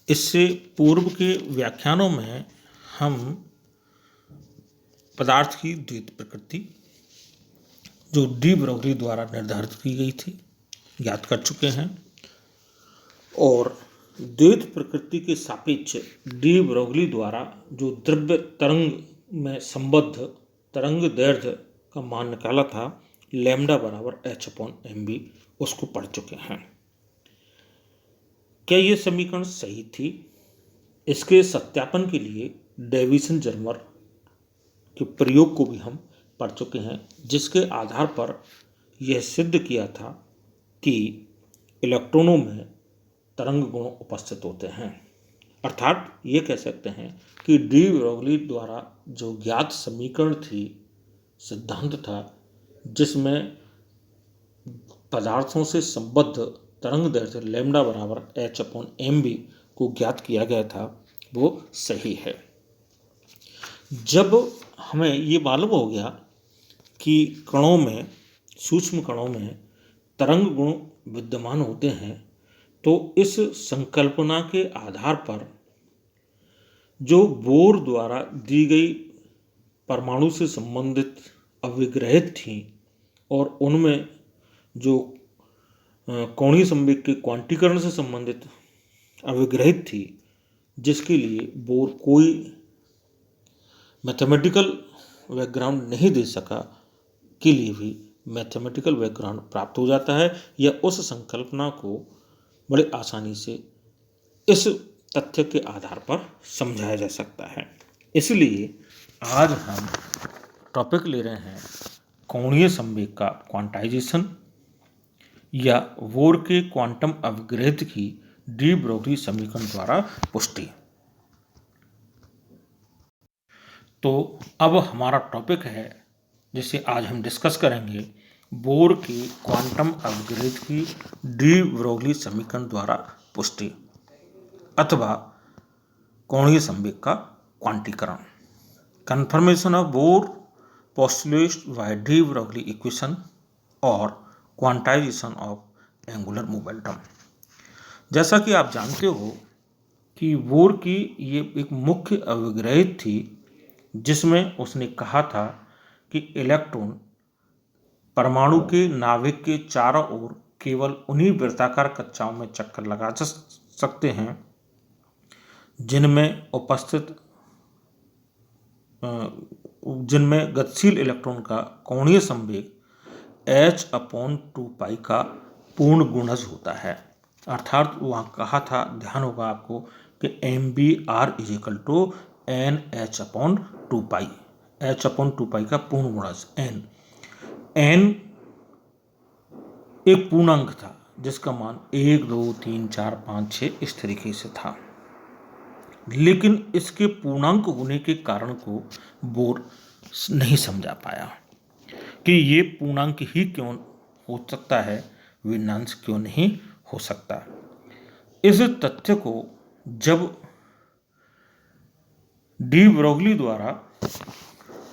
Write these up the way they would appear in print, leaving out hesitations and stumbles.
इससे पूर्व के व्याख्यानों में हम पदार्थ की द्वैत प्रकृति जो डी ब्रोगली द्वारा निर्धारित की गई थी ज्ञात कर चुके हैं और द्वैत प्रकृति के सापेक्ष डी ब्रोगली द्वारा जो द्रव्य तरंग में संबद्ध तरंग दैर्ध्य का मान निकाला था लैम्डा बराबर h/mv, उसको पढ़ चुके हैं। क्या ये समीकरण सही थी? इसके सत्यापन के लिए डेविसन जर्मर के प्रयोग को भी हम पढ़ चुके हैं, जिसके आधार पर यह सिद्ध किया था कि इलेक्ट्रॉनों में तरंग गुण उपस्थित होते हैं। अर्थात ये कह सकते हैं कि डी ब्रोगली द्वारा जो ज्ञात समीकरण थी, सिद्धांत था, जिसमें पदार्थों से संबद्ध तरंग दैर्ध्य लैम्डा बराबर h/mv को ज्ञात किया गया था, वो सही है। जब हमें ये मालूम हो गया कि कणों में, सूक्ष्म कणों में तरंग गुण विद्यमान होते हैं, तो इस संकल्पना के आधार पर जो बोर द्वारा दी गई परमाणु से संबंधित अभिग्रहित थी और उनमें जो कोणीय संवेग के क्वांटीकरण से संबंधित अभिग्रहित थी, जिसके लिए बोर कोई मैथमेटिकल बैकग्राउंड नहीं दे सका, के लिए भी मैथमेटिकल बैकग्राउंड प्राप्त हो जाता है या उस संकल्पना को बड़े आसानी से इस तथ्य के आधार पर समझाया जा सकता है। इसलिए आज हम टॉपिक ले रहे हैं कोणीय संवेग का क्वांटाइजेशन या बोर के क्वांटम अभिग्रहित की डी ब्रोगली समीकरण द्वारा पुष्टि। तो अब हमारा टॉपिक है जिसे आज हम डिस्कस करेंगे, बोर के क्वांटम अभिग्रहित की डी ब्रोगली समीकरण द्वारा पुष्टि अथवा कोणीय संवेग का क्वांटीकरण। Confirmation of Bohr postulates by de Broglie equation और क्वांटाइजेशन ऑफ एंगुलर मोमेंटम। जैसा कि आप जानते हो कि बोर की ये एक मुख्य अभिग्रहित थी, जिसमें उसने कहा था कि इलेक्ट्रॉन परमाणु के नाभिक के चारों ओर केवल उन्हीं वृत्ताकार कक्षाओं में चक्कर लगा सकते हैं जिनमें गतिशील इलेक्ट्रॉन का कोणीय संवेग h/2π का पूर्ण गुणज होता है। अर्थात वहाँ कहा था, ध्यान होगा आपको, कि mvr = nh/2π, h/2π का पूर्ण गुणज n एक पूर्णांक था जिसका मान 1, 2, 3, 4, 5, 6 इस तरीके से था। लेकिन इसके पूर्णांक होने के कारण को बोर नहीं समझा पाया कि ये पूर्णांक ही क्यों हो सकता है, भिन्नांश क्यों नहीं हो सकता। इस तथ्य को जब डी ब्रोगली द्वारा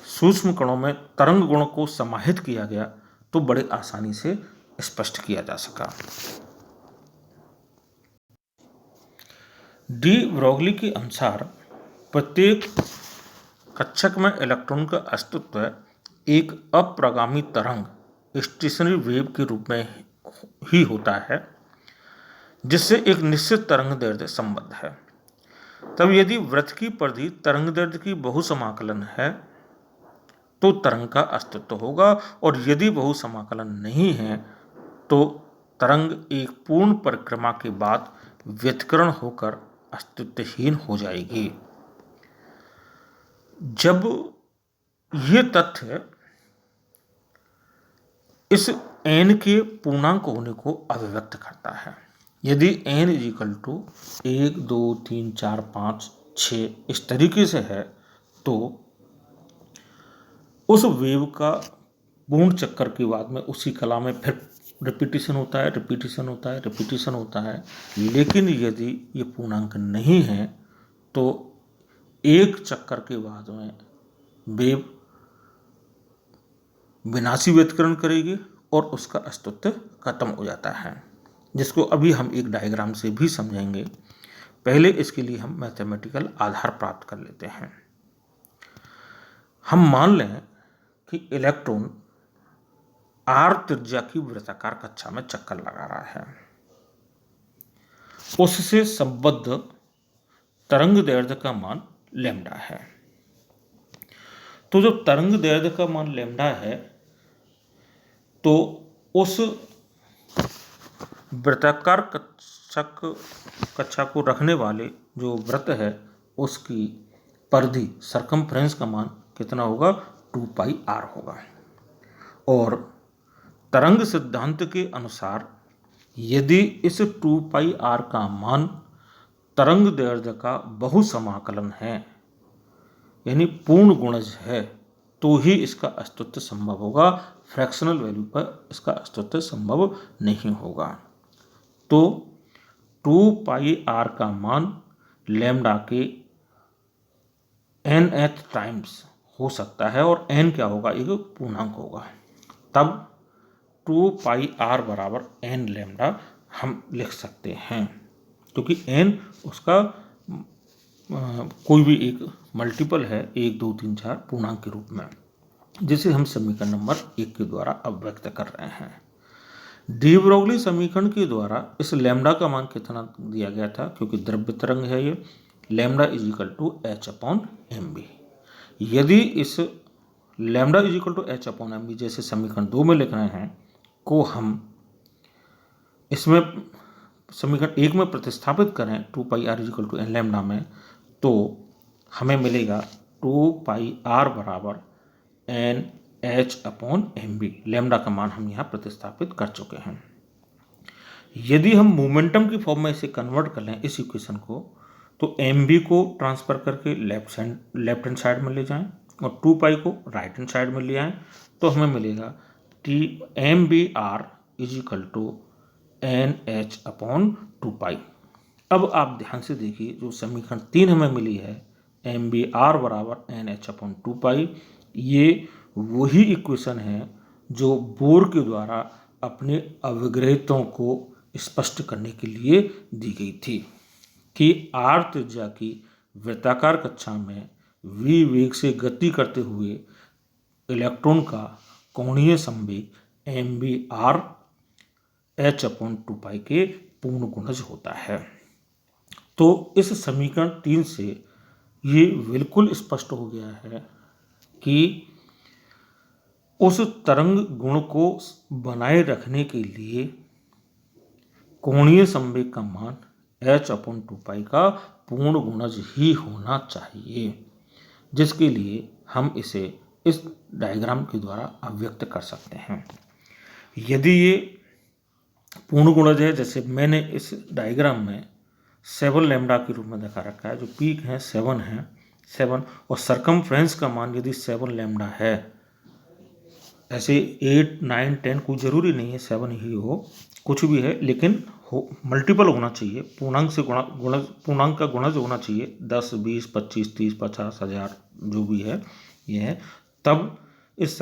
सूक्ष्म कणों में तरंग गुण को समाहित किया गया तो बड़े आसानी से स्पष्ट किया जा सका। डी ब्रोगली के अनुसार प्रत्येक कक्षक में इलेक्ट्रॉन का अस्तित्व एक अप्रगामी तरंग स्टेशनरी वेव के रूप में ही होता है, जिससे एक निश्चित तरंग दैर्ध्य संबद्ध है। तब यदि वृत्त की परिधि तरंग दैर्ध्य की बहुसमाकलन है तो तरंग का अस्तित्व होगा, और यदि बहुसमाकलन नहीं है तो तरंग एक पूर्ण परिक्रमा के बाद व्यतिकरण होकर अस्तित्वहीन हो जाएगी। जब ये तथ्य इस n के पूर्णांक होने को अभिव्यक्त करता है, यदि n = 1, 2, 3, 4, 5, 6 इस तरीके से है, तो उस वेव का पूर्ण चक्कर के बाद में उसी कला में फिर रिपीटिशन होता है। लेकिन यदि ये पूर्णांक नहीं है तो एक चक्कर के बाद में वेव विनाशी व्यतिकरण करेगी और उसका अस्तित्व खत्म हो जाता है, जिसको अभी हम एक डायग्राम से भी समझेंगे। पहले इसके लिए हम मैथमेटिकल आधार प्राप्त कर लेते हैं। हम मान लें कि इलेक्ट्रॉन r त्रिज्या की वृत्ताकार कक्षा में चक्कर लगा रहा है। उससे संबद्ध तरंग दैर्ध्य का मान लैम्डा है। तो जब तरंग दैर्ध्य का मान लैम्डा है तो उस वृत्ताकार कक्षा को रखने वाले जो वृत्त है उसकी परिधि सरकमफ्रेंस का मान कितना होगा, 2πr होगा। और तरंग सिद्धांत के अनुसार यदि इस 2πr का मान तरंग दैर्ध्य का बहुसमाकलन है यानी पूर्ण गुणज है तो ही इसका अस्तित्व संभव होगा, फ्रैक्शनल वैल्यू पर इसका अस्तित्व संभव नहीं होगा। तो 2πr का मान लैम्डा के nth टाइम्स हो सकता है और n क्या होगा, एक पूर्णांक होगा। तब 2πr बराबर n लैम्डा हम लिख सकते हैं क्योंकि n उसका कोई भी एक मल्टीपल है 1 2 3 4 पूर्णांक के रूप में, जिसे हम समीकरण नंबर 1 के द्वारा अभिव्यक्त कर रहे हैं। डी ब्रोगली समीकरण के द्वारा इस लैम्डा का मान कितना दिया गया था, क्योंकि द्रव्य तरंग है ये, lambda is equal to h/mv। यदि इस lambda is equal to h/mv जैसे समीकरण 2 में लिख रहे हैं को हम इसमें समीकरण 1 में प्रतिस्थापित करें 2πr is equal to n lambda में, तो हमें मिलेगा 2πr बराबर NH/mv। लैम्डा का मान हम यहाँ प्रतिस्थापित कर चुके हैं। यदि हम मोमेंटम की फॉर्म में इसे कन्वर्ट कर लें इस इक्वेशन को, तो mv को ट्रांसफर करके लेफ्ट हैंड साइड में ले जाएं और 2π को राइट हैंड साइड में ले आएं, तो हमें मिलेगा mvr is equal to NH/2π। अब आप ध्यान से देखिए, जो समीकरण 3 हमें मिली है mvr बराबर NH/2π, ये वही इक्वेशन है जो बोर के द्वारा अपने अविग्रहितों को स्पष्ट करने के लिए दी गई थी कि r त्रिज्या की वृत्ताकार कक्षा में v वेग से गति करते हुए इलेक्ट्रॉन का कोणीय संवेग mvr h/2π के पूर्ण गुणज होता है। तो इस समीकरण 3 से ये बिल्कुल स्पष्ट हो गया है कि उस तरंग गुण को बनाए रखने के लिए कोणीय संवेग का मान h/2π का पूर्ण गुणज ही होना चाहिए, जिसके लिए हम इसे इस डायग्राम के द्वारा अभिव्यक्त कर सकते हैं। यदि ये पूर्ण गुणज है, जैसे मैंने इस डायग्राम में 7 लैम्डा के रूप में दिखा रखा है, जो पीक है 7 है 7, और सरकमफ्रेंस का मान यदि 7 लैम्डा है, ऐसे 8 9 10 कोई ज़रूरी नहीं है 7 ही हो, कुछ भी है, लेकिन मल्टीपल होना चाहिए, पूर्णांक से पूर्णांक का गुणज होना चाहिए, 10 20 25 30 50 1000 जो भी है ये है, तब इस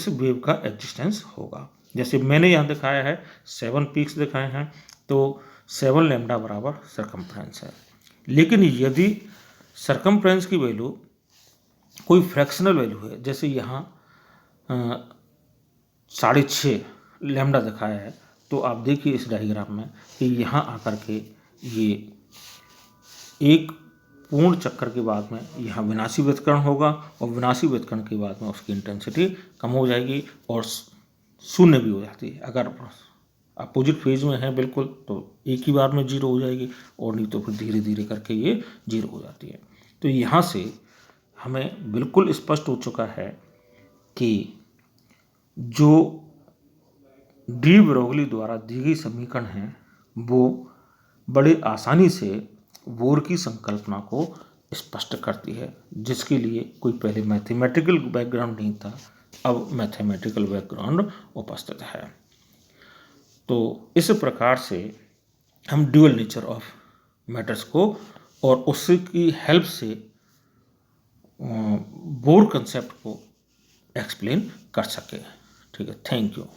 वेव का एग्जिस्टेंस होगा। जैसे मैंने यहाँ दिखाया है 7 पीक्स दिखाए हैं, तो 7 लैम्डा बराबर सरकमफ्रेंस है। लेकिन यदि सरकमफ्रेंस की वैल्यू कोई फ्रैक्शनल वैल्यू है, जैसे यहाँ 6.5 लैम्डा दिखाया है, तो आप देखिए इस डायग्राम में कि यहाँ आकर के ये एक पूर्ण चक्कर के बाद में यहाँ विनाशी व्युत्करण होगा और विनाशी व्युत्करण के बाद में उसकी इंटेंसिटी कम हो जाएगी और शून्य भी हो जाती है। अगर अपोजिट फेज में है बिल्कुल तो एक ही बार में जीरो हो जाएगी, और नहीं तो फिर धीरे धीरे करके ये जीरो हो जाती है। तो यहाँ से हमें बिल्कुल स्पष्ट हो चुका है कि जो डी ब्रोगली द्वारा दी गई समीकरण है वो बड़े आसानी से बोर की संकल्पना को स्पष्ट करती है, जिसके लिए कोई पहले मैथमेटिकल बैकग्राउंड नहीं था, अब मैथमेटिकल बैकग्राउंड उपस्थित है। तो इस प्रकार से हम ड्यूअल नेचर ऑफ मैटर्स को और उसकी हेल्प से बोर कंसेप्ट को एक्सप्लेन कर सके। ठीक है, थैंक यू।